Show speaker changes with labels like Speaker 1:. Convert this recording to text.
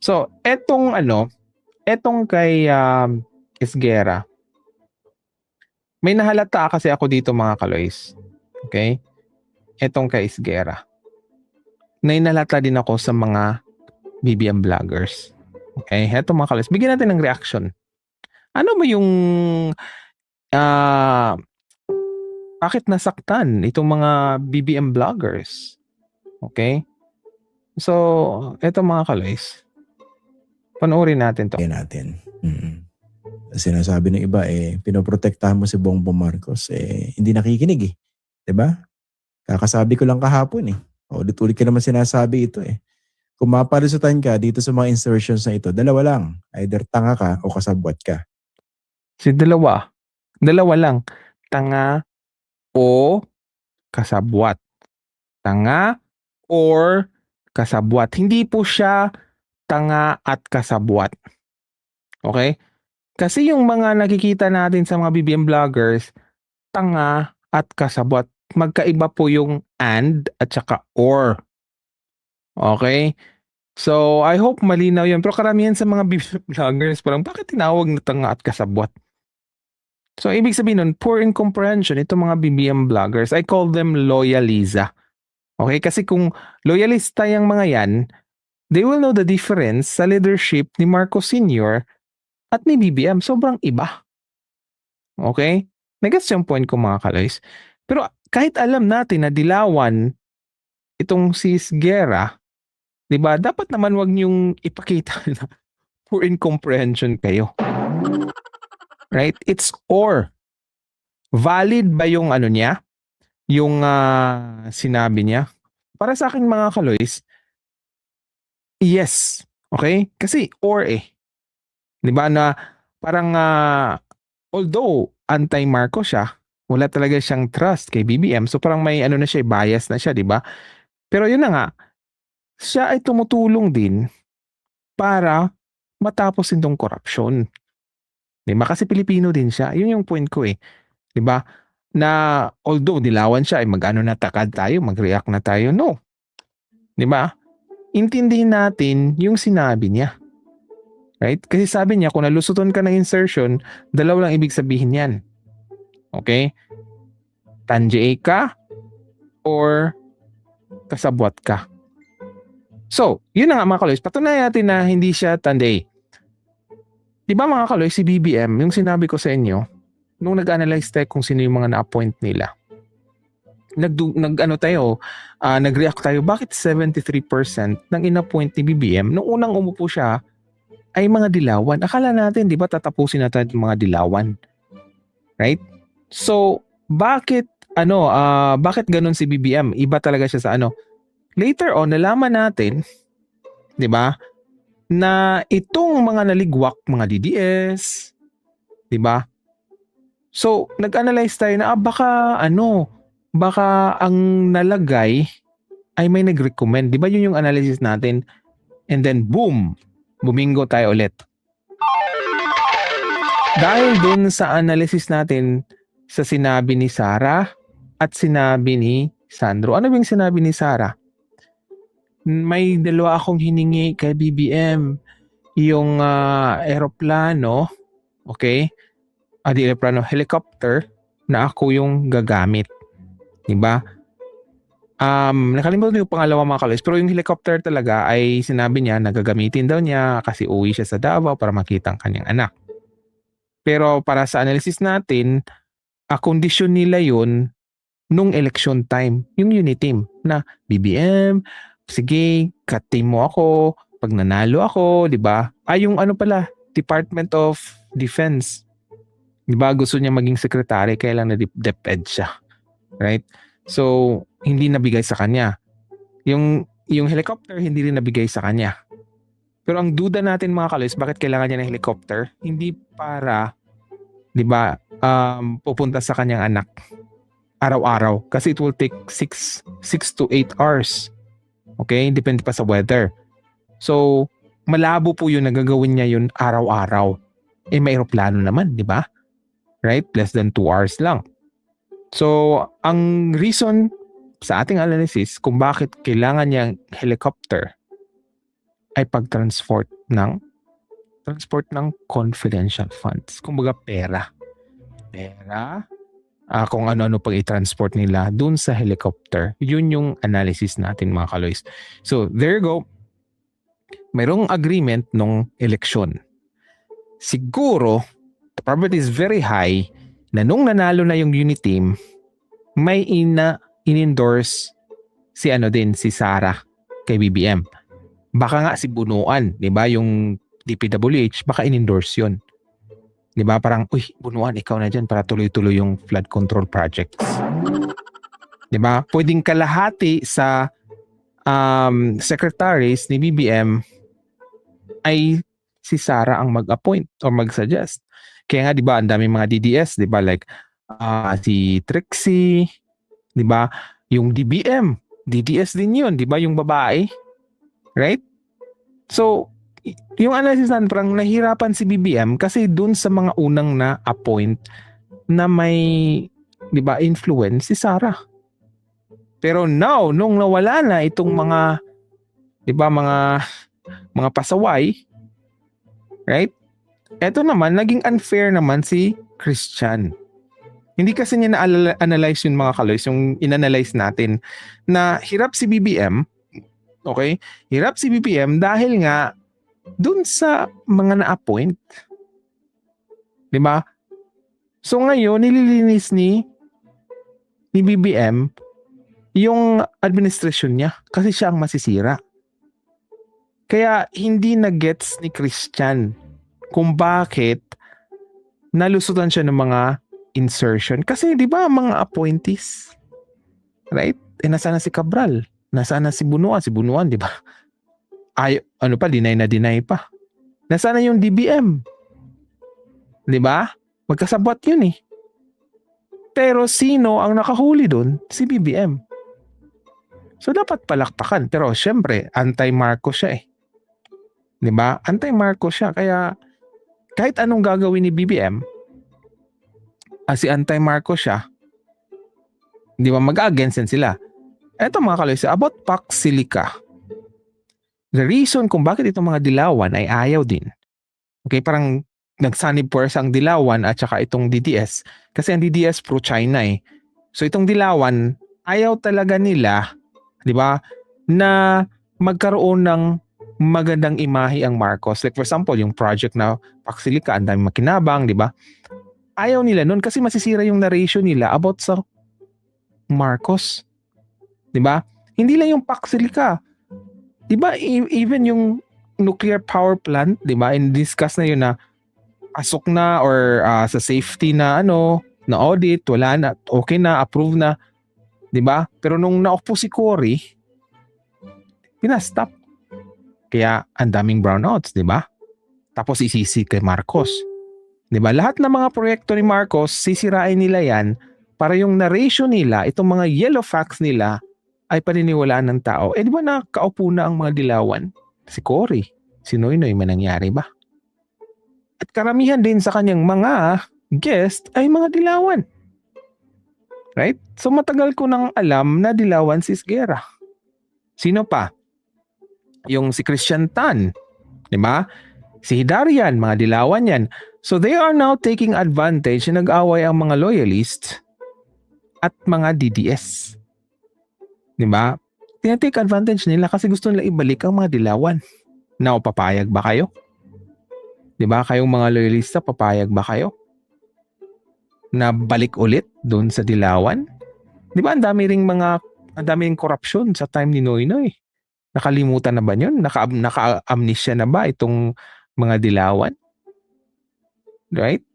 Speaker 1: So, etong kay Esguerra, may nahalata kasi ako dito mga kaloys. Okay? Etong kay Esguerra. May nahalata din ako sa mga BBM vloggers. Okay? Eto mga kaloys, bigyan natin ng reaction. Ano ba yung bakit nasaktan itong mga BBM vloggers? Okay? So, eto mga kaloys, panoorin natin to.
Speaker 2: Natin. Sinasabi ng iba, pinoprotektahan mo si Bongbong Marcos, hindi nakikinig eh. 'Di ba? Kakasabi ko lang kahapon eh. Ulit-ulit ka naman sinasabi ito eh. Kung mapalusutan ka dito sa mga insertions na ito, dalawa lang. Either tanga ka o kasabwat ka.
Speaker 1: Dalawa lang. Tanga o kasabwat. Tanga or kasabwat. Hindi po siya tanga at kasabwat. Okay? Kasi yung mga nakikita natin sa mga BBM vloggers, tanga at kasabwat, magkaiba po yung and at saka or. Okay? So, I hope malinaw yun. Pero karamihan sa mga BBM vloggers, parang bakit tinawag na tanga at kasabwat? So, ibig sabihin nun, poor in comprehension, itong mga BBM vloggers, I call them loyaliza. Okay? Kasi kung loyalista yung mga yan, they will know the difference sa leadership ni Marcos Sr. at ni BBM. Sobrang iba. Okay? Nagets yung point ko mga kaloys. Pero kahit alam natin na dilawan itong si Esguerra, di ba, dapat naman wag niyong ipakita na poor in comprehension kayo. Right? It's or. Valid ba yung ano niya? Yung sinabi niya? Para sa akin mga kaloys, yes. Okay? Kasi or di ba na parang although anti-Marcos siya, wala talaga siyang trust kay BBM. So parang may ano na siya, bias na siya, di ba? Pero yun na nga, siya ay tumutulong din para matapos itong korupsyon. Di ba? Kasi Pilipino din siya. Yun yung point ko eh. Di ba? Na although dilawan siya, ay mag-ano na takad tayo, mag-react na tayo. No. Di ba? Intindihin natin yung sinabi niya. Right? Kasi sabi niya, kung nalusutan ka ng insertion, dalawa lang ibig sabihin yan. Okay? Tanjay ka or kasabwat ka. So, yun na nga mga kaloys. Patunayan natin na hindi siya tanjay. Diba mga kaloys, si BBM, yung sinabi ko sa inyo, nung nag-analyze tayo kung sino yung mga na-appoint nila, nag-react tayo, bakit 73% ng in-appoint ni BBM, nung unang umupo siya, ay mga dilawan. Akala natin, di ba, tatapusin natin yung mga dilawan. Right? So, bakit ganun si BBM? Iba talaga siya sa ano. Later on, nalaman natin, di ba, na itong mga naligwak, mga DDS, di ba? So, nag-analyze tayo na baka ang nalagay ay may nag-recommend. Di ba yun yung analysis natin? And then, boom! Bumingo tayo ulit. Dahil dun sa analysis natin sa sinabi ni Sarah at sinabi ni Sandro. Ano yung sinabi ni Sarah? May dalawa akong hiningi kay BBM. Yung aeroplano, okay? Helicopter na ako yung gagamit. Diba? Nakalimutan yung pangalawa mga kaloys, pero yung helicopter talaga ay sinabi niya na gagamitin daw niya kasi uwi siya sa Davao para makita ang kanyang anak. Pero para sa analysis natin, kondisyon nila yun nung election time, yung unit team na BBM, sige, cut-team mo ako, pag nanalo ako, di ba? Yung Department of Defense. Di ba gusto niya maging secretary, kaya lang na DepEd siya. Right? So, hindi nabigay sa kanya. Yung helicopter, hindi rin nabigay sa kanya. Pero ang duda natin mga kaloys, bakit kailangan niya ng helicopter? Hindi para, di ba, pupunta sa kanyang anak araw-araw. Kasi it will take 6 to 8 hours. Okay? Depende pa sa weather. So, malabo po yun na gagawin niya yun araw-araw. May aeroplano naman, di ba? Right? Less than 2 hours lang. So, ang reason sa ating analysis kung bakit kailangan niyang helicopter ay transport ng confidential funds. Kumbaga pera. Kung ano-ano pag i-transport nila dun sa helicopter. Yun yung analysis natin mga kaloys. So, there you go. Mayroong agreement nung eleksyon. Siguro, the probability is very high na nung nanalo na yung unit team, may in-endorse si Sara kay BBM. Baka nga si Bunuan, 'di ba? Yung DPWH, baka in-endorse 'yon. 'Di ba? Parang, uy, Bunuan, ikaw na diyan para tuloy-tuloy yung flood control projects. 'Di ba? Pwedeng kalahati sa secretaries ni BBM ay si Sara ang mag-appoint or mag-suggest. Kaya nga 'di ba, ang daming mga DDS, 'di ba? Like si Trixie, 'di ba? Yung DBM, DDS din 'yun, 'di ba? Yung babae. Right? So, yung analysis natin, parang nahirapan si BBM kasi dun sa mga unang na-appoint na may, di ba, influence si Sara. Pero now, nung nawala na itong mga, di ba, mga pasaway, right? Eto naman, naging unfair naman si Christian. Hindi kasi niya na-analyze yung mga kaloys, yung in-analyze natin na hirap si BBM. Okay? Hirap si BBM dahil nga dun sa mga na-appoint. 'Di ba? So ngayon nililinis ni BBM yung administrasyon niya kasi siya ang masisira. Kaya hindi na-gets ni Christian kung bakit nalusutan siya ng mga insertion. Kasi 'di ba mga appointees, right? Nasaan na si Cabral? Nasaan na si Bunuan? Si Bunuan, di ba? Deny pa. Nasaan na yung DBM? Di ba? Magkasabot yun eh. Pero sino ang nakahuli doon? Si BBM. So dapat palakpakan. Pero syempre, anti-Marcos siya eh. Di ba? Anti-Marcos siya. Kaya kahit anong gagawin ni BBM, si anti-Marcos siya, di ba, mag-against yan sila. Eto mga kaloys, about Pax Silica. The reason kung bakit itong mga Dilawan ay ayaw din. Okay, parang nagsanib puwersa ang Dilawan at saka itong DDS. Kasi ang DDS pro-China eh. So itong Dilawan, ayaw talaga nila, di ba, na magkaroon ng magandang imahe ang Marcos. Like for example, yung project na Pax Silica, ang daming makinabang, di ba? Ayaw nila nun kasi masisira yung narration nila about sa Marcos. 'Di ba? Hindi lang yung Pax Silica. 'Di ba even yung nuclear power plant, 'di ba? In-discuss na yun na pasok na or sa safety na na audit, wala na, okay na, approve na, 'di ba? Pero nung naupo si Cory, pinastop. Kaya ang daming brownouts, 'di ba? Tapos isisi kay Marcos. 'Di ba? Lahat ng mga proyekto ni Marcos, sisirain nila 'yan para yung narration nila, itong mga yellow facts nila ay paniniwalaan ng tao. Di ba nakaupo na ang mga Dilawan? Si Cory, si Noynoy, may nangyari ba? At karamihan din sa kanyang mga guest ay mga Dilawan. Right? So matagal ko nang alam na Dilawan si Esguerra. Sino pa? Yung si Christian Tan. Di ba? Si Hidarian, mga Dilawan yan. So they are now taking advantage na nag-away ang mga loyalists at mga DDS. Diba? Tinatake advantage nila kasi gusto nila ibalik ang mga Dilawan. Now, papayag ba kayo? Diba? Kayong mga loyalista, papayag ba kayo? Na balik ulit doon sa Dilawan? Diba? Ang dami ring korupsyon sa time ni Noynoy. Nakalimutan na ba yun? Naka-amnesia na ba itong mga Dilawan? Right?